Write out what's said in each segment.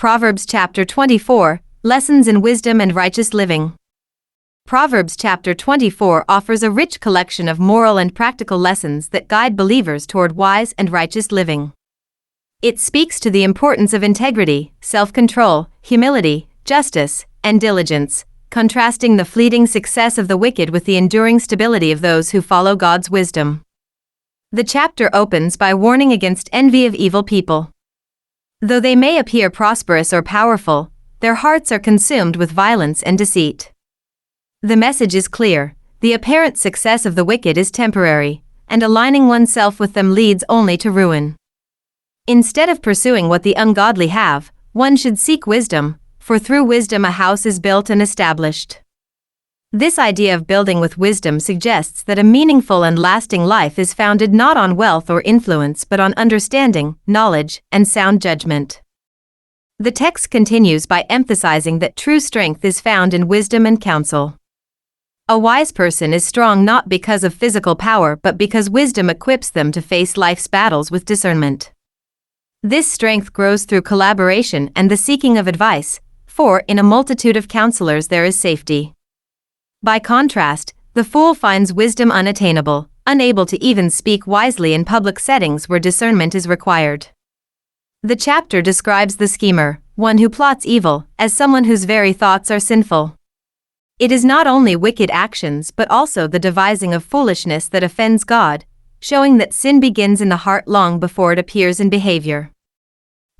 Proverbs chapter 24, Lessons in Wisdom and Righteous Living. Proverbs chapter 24 offers a rich collection of moral and practical lessons that guide believers toward wise and righteous living. It speaks to the importance of integrity, self-control, humility, justice, and diligence, contrasting the fleeting success of the wicked with the enduring stability of those who follow God's wisdom. The chapter opens by warning against envy of evil people. Though they may appear prosperous or powerful, their hearts are consumed with violence and deceit. The message is clear: the apparent success of the wicked is temporary, and aligning oneself with them leads only to ruin. Instead of pursuing what the ungodly have, one should seek wisdom, for through wisdom a house is built and established. This idea of building with wisdom suggests that a meaningful and lasting life is founded not on wealth or influence but on understanding, knowledge, and sound judgment. The text continues by emphasizing that true strength is found in wisdom and counsel. A wise person is strong not because of physical power but because wisdom equips them to face life's battles with discernment. This strength grows through collaboration and the seeking of advice, for in a multitude of counselors there is safety. By contrast, the fool finds wisdom unattainable, unable to even speak wisely in public settings where discernment is required. The chapter describes the schemer, one who plots evil, as someone whose very thoughts are sinful. It is not only wicked actions but also the devising of foolishness that offends God, showing that sin begins in the heart long before it appears in behavior.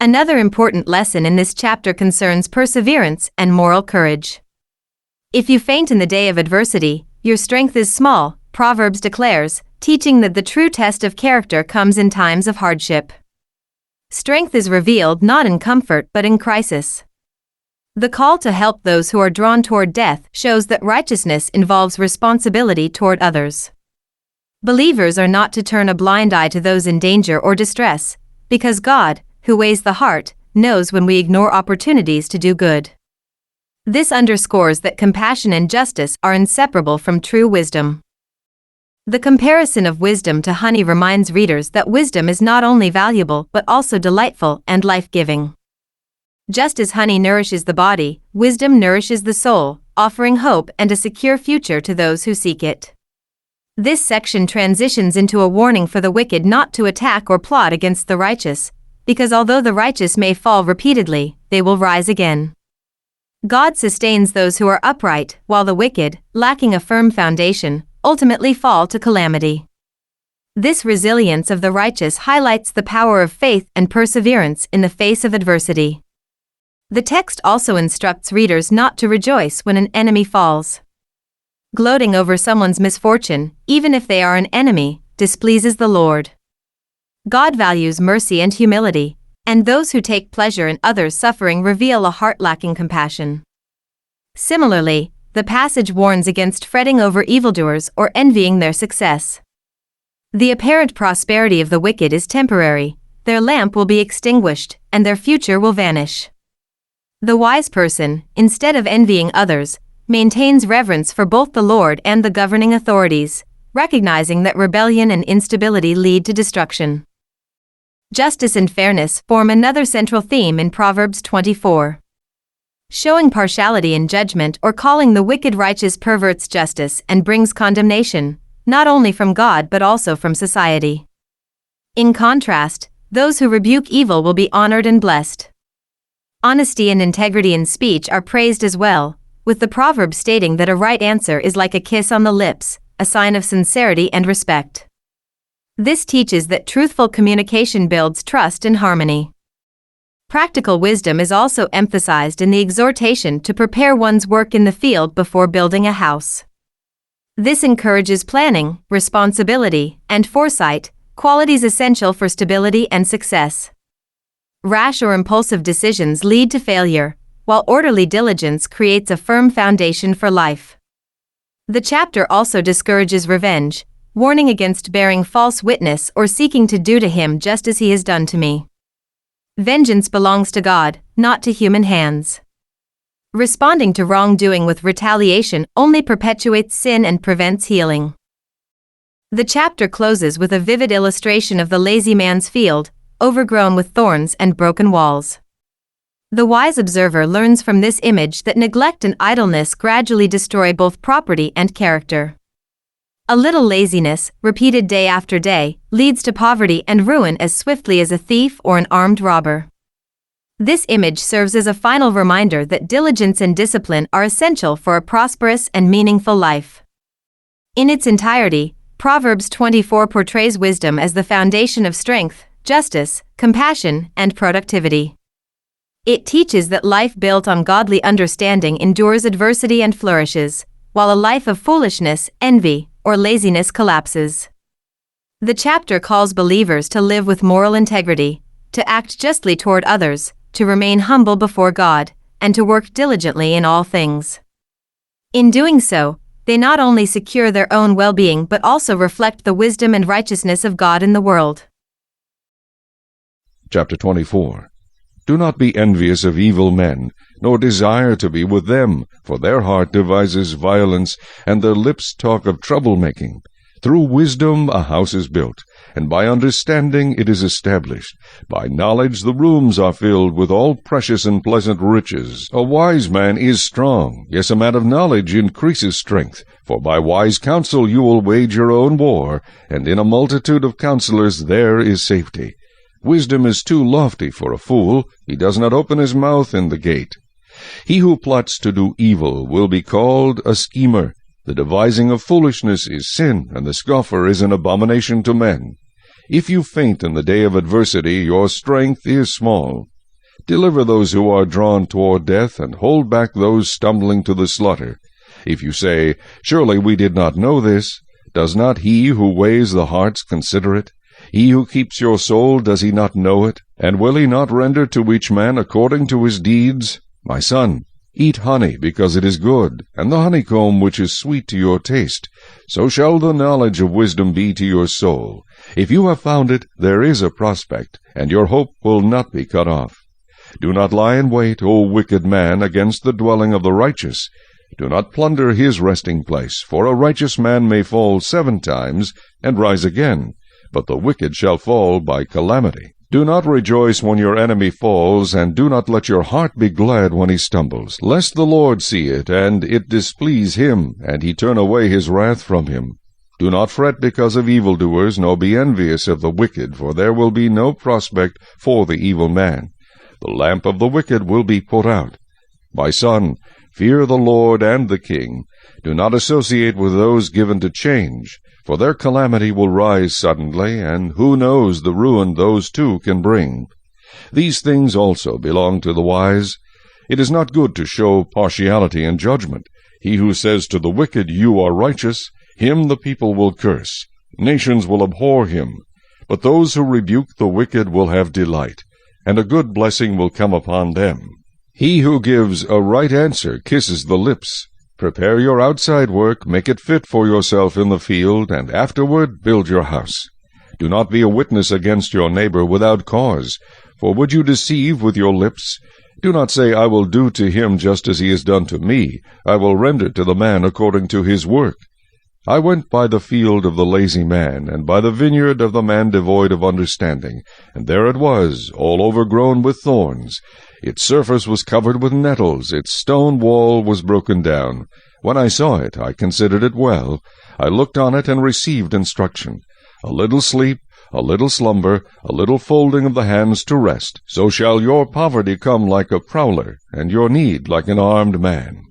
Another important lesson in this chapter concerns perseverance and moral courage. If you faint in the day of adversity, your strength is small, Proverbs declares, teaching that the true test of character comes in times of hardship. Strength is revealed not in comfort but in crisis. The call to help those who are drawn toward death shows that righteousness involves responsibility toward others. Believers are not to turn a blind eye to those in danger or distress, because God, who weighs the heart, knows when we ignore opportunities to do good. This underscores that compassion and justice are inseparable from true wisdom. The comparison of wisdom to honey reminds readers that wisdom is not only valuable but also delightful and life-giving. Just as honey nourishes the body, wisdom nourishes the soul, offering hope and a secure future to those who seek it. This section transitions into a warning for the wicked not to attack or plot against the righteous, because although the righteous may fall repeatedly, they will rise again. God sustains those who are upright, while the wicked, lacking a firm foundation, ultimately fall to calamity. This resilience of the righteous highlights the power of faith and perseverance in the face of adversity. The text also instructs readers not to rejoice when an enemy falls. Gloating over someone's misfortune, even if they are an enemy, displeases the Lord. God values mercy and humility, and those who take pleasure in others' suffering reveal a heart lacking compassion. Similarly, the passage warns against fretting over evildoers or envying their success. The apparent prosperity of the wicked is temporary, their lamp will be extinguished, and their future will vanish. The wise person, instead of envying others, maintains reverence for both the Lord and the governing authorities, recognizing that rebellion and instability lead to destruction. Justice and fairness form another central theme in Proverbs 24. Showing partiality in judgment or calling the wicked righteous perverts justice and brings condemnation, not only from God but also from society. In contrast, those who rebuke evil will be honored and blessed. Honesty and integrity in speech are praised as well, with the proverb stating that a right answer is like a kiss on the lips, a sign of sincerity and respect. This teaches that truthful communication builds trust and harmony. Practical wisdom is also emphasized in the exhortation to prepare one's work in the field before building a house. This encourages planning, responsibility, and foresight, qualities essential for stability and success. Rash or impulsive decisions lead to failure, while orderly diligence creates a firm foundation for life. The chapter also discourages revenge, warning against bearing false witness or seeking to do to him just as he has done to me. Vengeance belongs to God, not to human hands. Responding to wrongdoing with retaliation only perpetuates sin and prevents healing. The chapter closes with a vivid illustration of the lazy man's field, overgrown with thorns and broken walls. The wise observer learns from this image that neglect and idleness gradually destroy both property and character. A little laziness, repeated day after day, leads to poverty and ruin as swiftly as a thief or an armed robber. This image serves as a final reminder that diligence and discipline are essential for a prosperous and meaningful life. In its entirety, Proverbs 24 portrays wisdom as the foundation of strength, justice, compassion, and productivity. It teaches that life built on godly understanding endures adversity and flourishes, while a life of foolishness, envy, or laziness collapses. The chapter calls believers to live with moral integrity, to act justly toward others, to remain humble before God, and to work diligently in all things. In doing so, they not only secure their own well-being but also reflect the wisdom and righteousness of God in the world. Chapter 24. Do not be envious of evil men, nor desire to be with them, for their heart devises violence, and their lips talk of troublemaking. Through wisdom a house is built, and by understanding it is established. By knowledge the rooms are filled with all precious and pleasant riches. A wise man is strong, yes, a man of knowledge increases strength. For by wise counsel you will wage your own war, and in a multitude of counselors there is safety. Wisdom is too lofty for a fool, he does not open his mouth in the gate. He who plots to do evil will be called a schemer. The devising of foolishness is sin, and the scoffer is an abomination to men. If you faint in the day of adversity, your strength is small. Deliver those who are drawn toward death, and hold back those stumbling to the slaughter. If you say, Surely we did not know this, does not he who weighs the hearts consider it? He who keeps your soul, does he not know it? And will he not render to each man according to his deeds? My son, eat honey, because it is good, and the honeycomb which is sweet to your taste. So shall the knowledge of wisdom be to your soul. If you have found it, there is a prospect, and your hope will not be cut off. Do not lie in wait, O wicked man, against the dwelling of the righteous. Do not plunder his resting place, for a righteous man may fall 7 times, and rise again, but the wicked shall fall by calamity. Do not rejoice when your enemy falls, and do not let your heart be glad when he stumbles, lest the Lord see it, and it displease him, and he turn away his wrath from him. Do not fret because of evildoers, nor be envious of the wicked, for there will be no prospect for the evil man. The lamp of the wicked will be put out. My son, fear the Lord and the king. Do not associate with those given to change, for their calamity will rise suddenly, and who knows the ruin those two can bring. These things also belong to the wise. It is not good to show partiality in judgment. He who says to the wicked, You are righteous, him the people will curse. Nations will abhor him. But those who rebuke the wicked will have delight, and a good blessing will come upon them. He who gives a right answer kisses the lips. Prepare your outside work, make it fit for yourself in the field, and afterward build your house. Do not be a witness against your neighbor without cause, for would you deceive with your lips? Do not say, I will do to him just as he has done to me. I will render to the man according to his work. I went by the field of the lazy man, and by the vineyard of the man devoid of understanding, and there it was, all overgrown with thorns. Its surface was covered with nettles, its stone wall was broken down. When I saw it, I considered it well. I looked on it and received instruction. A little sleep, a little slumber, a little folding of the hands to rest. So shall your poverty come like a prowler, and your need like an armed man.